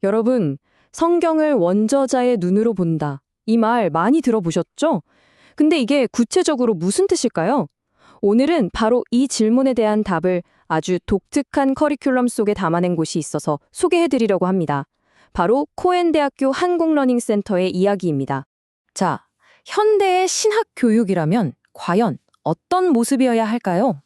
여러분, 성경을 원저자의 눈으로 본다. 이 말 많이 들어보셨죠? 근데 이게 구체적으로 무슨 뜻일까요? 오늘은 바로 이 질문에 대한 답을 아주 독특한 커리큘럼 속에 담아낸 곳이 있어서 소개해드리려고 합니다. 바로 코엔 대학교 한국러닝센터의 이야기입니다. 자, 현대의 신학 교육이라면 과연 어떤 모습이어야 할까요?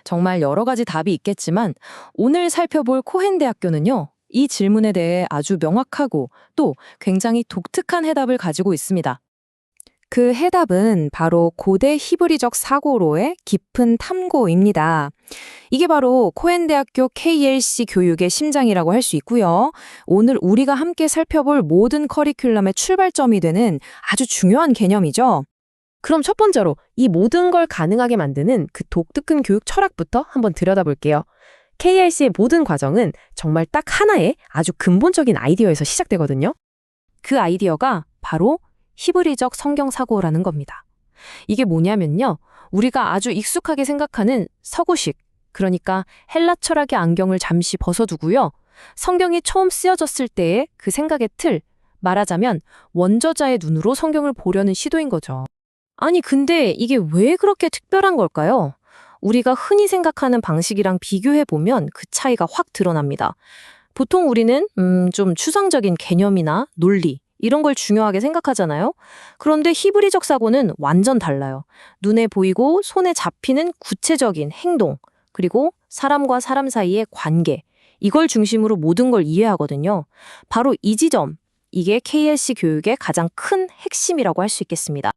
정말 여러 가지 답이 있겠지만 오늘 살펴볼 코헨대학교는요, 이 질문에 대해 아주 명확하고 또 굉장히 독특한 해답을 가지고 있습니다. 그 해답은 바로 고대 히브리적 사고로의 깊은 탐구입니다. 이게 바로 코헨대학교 KLC 교육의 심장이라고 할 수 있고요. 오늘 우리가 함께 살펴볼 모든 커리큘럼의 출발점이 되는 아주 중요한 개념이죠. 그럼 첫 번째로 이 모든 걸 가능하게 만드는 그 독특한 교육 철학부터 한번 들여다볼게요. KRC의 모든 과정은 정말 딱 하나의 아주 근본적인 아이디어에서 시작되거든요. 그 아이디어가 바로 히브리적 성경 사고라는 겁니다. 이게 뭐냐면요, 우리가 아주 익숙하게 생각하는 서구식, 그러니까 헬라 철학의 안경을 잠시 벗어두고요, 성경이 처음 쓰여졌을 때의 그 생각의 틀, 말하자면 원저자의 눈으로 성경을 보려는 시도인 거죠. 아니, 근데 이게 왜 그렇게 특별한 걸까요? 우리가 흔히 생각하는 방식이랑 비교해보면 그 차이가 확 드러납니다. 보통 우리는 좀 추상적인 개념이나 논리, 이런 걸 중요하게 생각하잖아요. 그런데 히브리적 사고는 완전 달라요. 눈에 보이고 손에 잡히는 구체적인 행동, 그리고 사람과 사람 사이의 관계, 이걸 중심으로 모든 걸 이해하거든요. 바로 이 지점, 이게 KLC 교육의 가장 큰 핵심이라고 할 수 있겠습니다.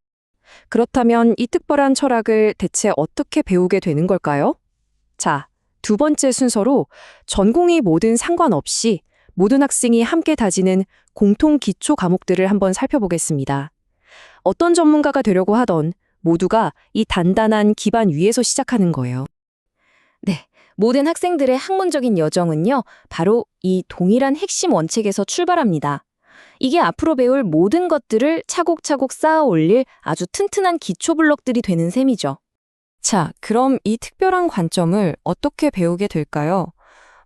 그렇다면 이 특별한 철학을 대체 어떻게 배우게 되는 걸까요? 자, 두 번째 순서로 전공이 뭐든 상관없이 모든 학생이 함께 다지는 공통 기초 과목들을 한번 살펴보겠습니다. 어떤 전문가가 되려고 하던 모두가 이 단단한 기반 위에서 시작하는 거예요. 네, 모든 학생들의 학문적인 여정은요, 바로 이 동일한 핵심 원칙에서 출발합니다. 이게 앞으로 배울 모든 것들을 차곡차곡 쌓아 올릴 아주 튼튼한 기초 블록들이 되는 셈이죠. 자, 그럼 이 특별한 관점을 어떻게 배우게 될까요?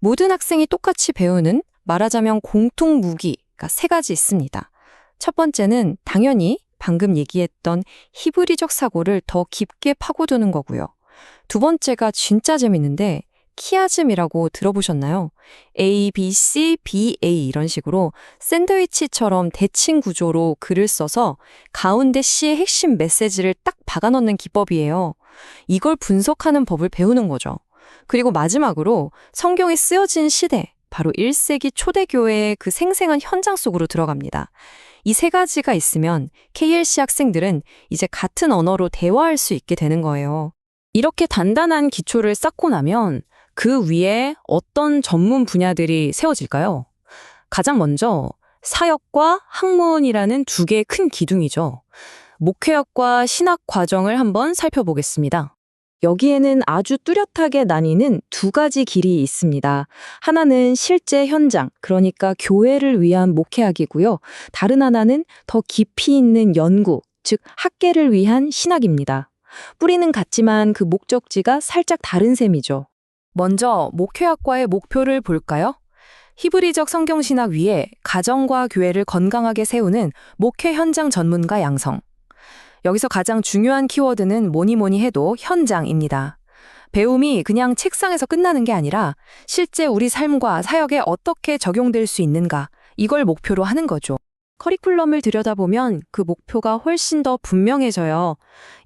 모든 학생이 똑같이 배우는 말하자면 공통 무기가 세 가지 있습니다. 첫 번째는 당연히 방금 얘기했던 히브리적 사고를 더 깊게 파고드는 거고요. 두 번째가 진짜 재밌는데 키아즘이라고 들어보셨나요? A, B, C, B, A 이런 식으로 샌드위치처럼 대칭 구조로 글을 써서 가운데 C의 핵심 메시지를 딱 박아넣는 기법이에요. 이걸 분석하는 법을 배우는 거죠. 그리고 마지막으로 성경에 쓰여진 시대, 바로 1세기 초대교회의 그 생생한 현장 속으로 들어갑니다. 이 세 가지가 있으면 KLC 학생들은 이제 같은 언어로 대화할 수 있게 되는 거예요. 이렇게 단단한 기초를 쌓고 나면 그 위에 어떤 전문 분야들이 세워질까요? 가장 먼저 사역과 학문이라는 두 개의 큰 기둥이죠. 목회학과 신학 과정을 한번 살펴보겠습니다. 여기에는 아주 뚜렷하게 나뉘는 두 가지 길이 있습니다. 하나는 실제 현장, 그러니까 교회를 위한 목회학이고요. 다른 하나는 더 깊이 있는 연구, 즉 학계를 위한 신학입니다. 뿌리는 같지만 그 목적지가 살짝 다른 셈이죠. 먼저 목회학과의 목표를 볼까요? 히브리적 성경신학 위에 가정과 교회를 건강하게 세우는 목회 현장 전문가 양성. 여기서 가장 중요한 키워드는 뭐니 해도 현장입니다. 배움이 그냥 책상에서 끝나는 게 아니라 실제 우리 삶과 사역에 어떻게 적용될 수 있는가, 이걸 목표로 하는 거죠. 커리큘럼을 들여다보면 그 목표가 훨씬 더 분명해져요.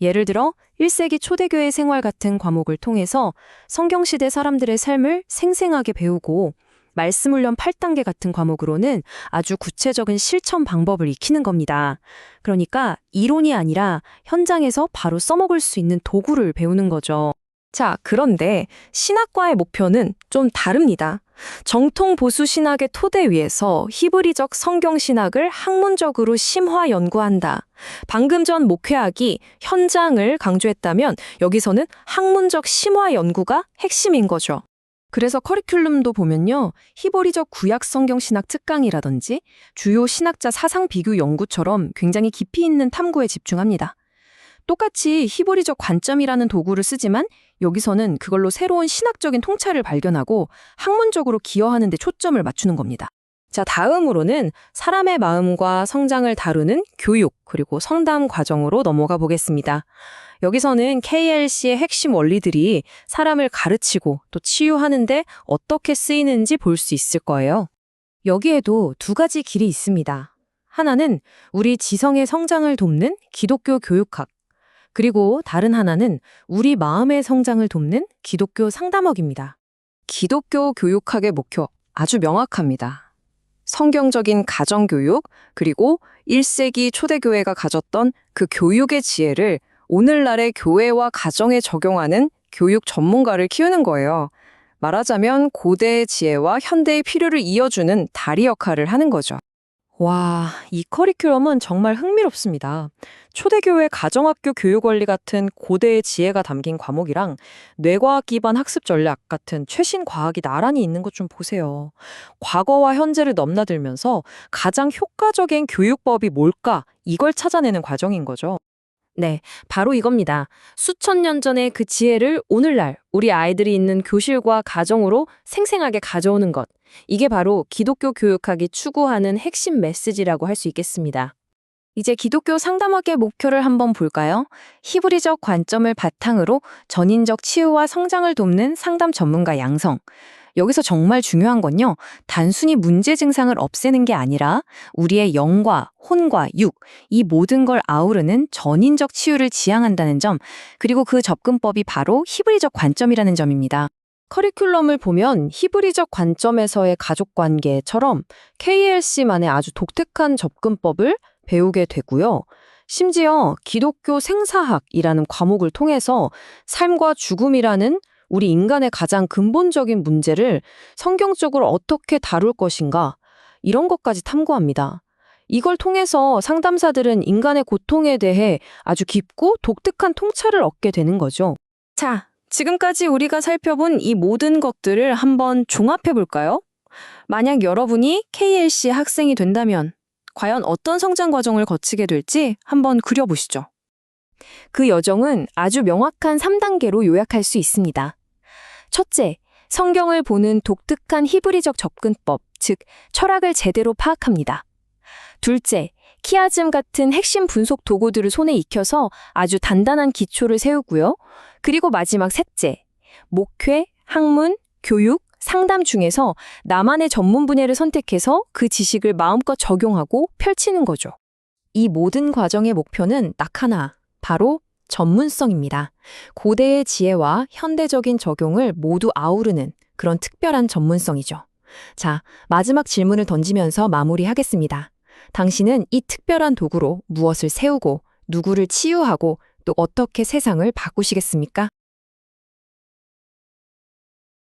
예를 들어 1세기 초대교회 생활 같은 과목을 통해서 성경시대 사람들의 삶을 생생하게 배우고, 말씀훈련 8단계 같은 과목으로는 아주 구체적인 실천 방법을 익히는 겁니다. 그러니까 이론이 아니라 현장에서 바로 써먹을 수 있는 도구를 배우는 거죠. 자, 그런데 신학과의 목표는 좀 다릅니다. 정통 보수 신학의 토대 위에서 히브리적 성경 신학을 학문적으로 심화 연구한다. 방금 전 목회학이 현장을 강조했다면 여기서는 학문적 심화 연구가 핵심인 거죠. 그래서 커리큘럼도 보면요, 히브리적 구약 성경 신학 특강이라든지 주요 신학자 사상 비교 연구처럼 굉장히 깊이 있는 탐구에 집중합니다. 똑같이 히브리적 관점이라는 도구를 쓰지만 여기서는 그걸로 새로운 신학적인 통찰을 발견하고 학문적으로 기여하는 데 초점을 맞추는 겁니다. 자, 다음으로는 사람의 마음과 성장을 다루는 교육, 그리고 성담 과정으로 넘어가 보겠습니다. 여기서는 KLC의 핵심 원리들이 사람을 가르치고 또 치유하는데 어떻게 쓰이는지 볼 수 있을 거예요. 여기에도 두 가지 길이 있습니다. 하나는 우리 지성의 성장을 돕는 기독교 교육학, 그리고 다른 하나는 우리 마음의 성장을 돕는 기독교 상담학입니다. 기독교 교육학의 목표 아주 명확합니다. 성경적인 가정교육, 그리고 1세기 초대교회가 가졌던 그 교육의 지혜를 오늘날의 교회와 가정에 적용하는 교육 전문가를 키우는 거예요. 말하자면 고대의 지혜와 현대의 필요를 이어주는 다리 역할을 하는 거죠. 와, 이 커리큘럼은 정말 흥미롭습니다. 초대교회 가정학교 교육원리 같은 고대의 지혜가 담긴 과목이랑 뇌과학 기반 학습 전략 같은 최신 과학이 나란히 있는 것 좀 보세요. 과거와 현재를 넘나들면서 가장 효과적인 교육법이 뭘까? 이걸 찾아내는 과정인 거죠. 네, 바로 이겁니다. 수천 년 전의 그 지혜를 오늘날 우리 아이들이 있는 교실과 가정으로 생생하게 가져오는 것. 이게 바로 기독교 교육학이 추구하는 핵심 메시지라고 할 수 있겠습니다. 이제 기독교 상담학의 목표를 한번 볼까요? 히브리적 관점을 바탕으로 전인적 치유와 성장을 돕는 상담 전문가 양성. 여기서 정말 중요한 건요, 단순히 문제 증상을 없애는 게 아니라 우리의 영과 혼과 육, 이 모든 걸 아우르는 전인적 치유를 지향한다는 점, 그리고 그 접근법이 바로 히브리적 관점이라는 점입니다. 커리큘럼을 보면 히브리적 관점에서의 가족관계처럼 KLC만의 아주 독특한 접근법을 배우게 되고요. 심지어 기독교 생사학이라는 과목을 통해서 삶과 죽음이라는 우리 인간의 가장 근본적인 문제를 성경적으로 어떻게 다룰 것인가, 이런 것까지 탐구합니다. 이걸 통해서 상담사들은 인간의 고통에 대해 아주 깊고 독특한 통찰을 얻게 되는 거죠. 자, 지금까지 우리가 살펴본 이 모든 것들을 한번 종합해 볼까요? 만약 여러분이 KLC 학생이 된다면 과연 어떤 성장 과정을 거치게 될지 한번 그려보시죠. 그 여정은 아주 명확한 3단계로 요약할 수 있습니다. 첫째, 성경을 보는 독특한 히브리적 접근법, 즉 철학을 제대로 파악합니다. 둘째, 키아즘 같은 핵심 분석 도구들을 손에 익혀서 아주 단단한 기초를 세우고요. 그리고 마지막 셋째, 목회, 학문, 교육, 상담 중에서 나만의 전문 분야를 선택해서 그 지식을 마음껏 적용하고 펼치는 거죠. 이 모든 과정의 목표는 딱 하나, 바로 전문성입니다. 고대의 지혜와 현대적인 적용을 모두 아우르는 그런 특별한 전문성이죠. 자, 마지막 질문을 던지면서 마무리하겠습니다. 당신은 이 특별한 도구로 무엇을 세우고 누구를 치유하고 또 어떻게 세상을 바꾸시겠습니까?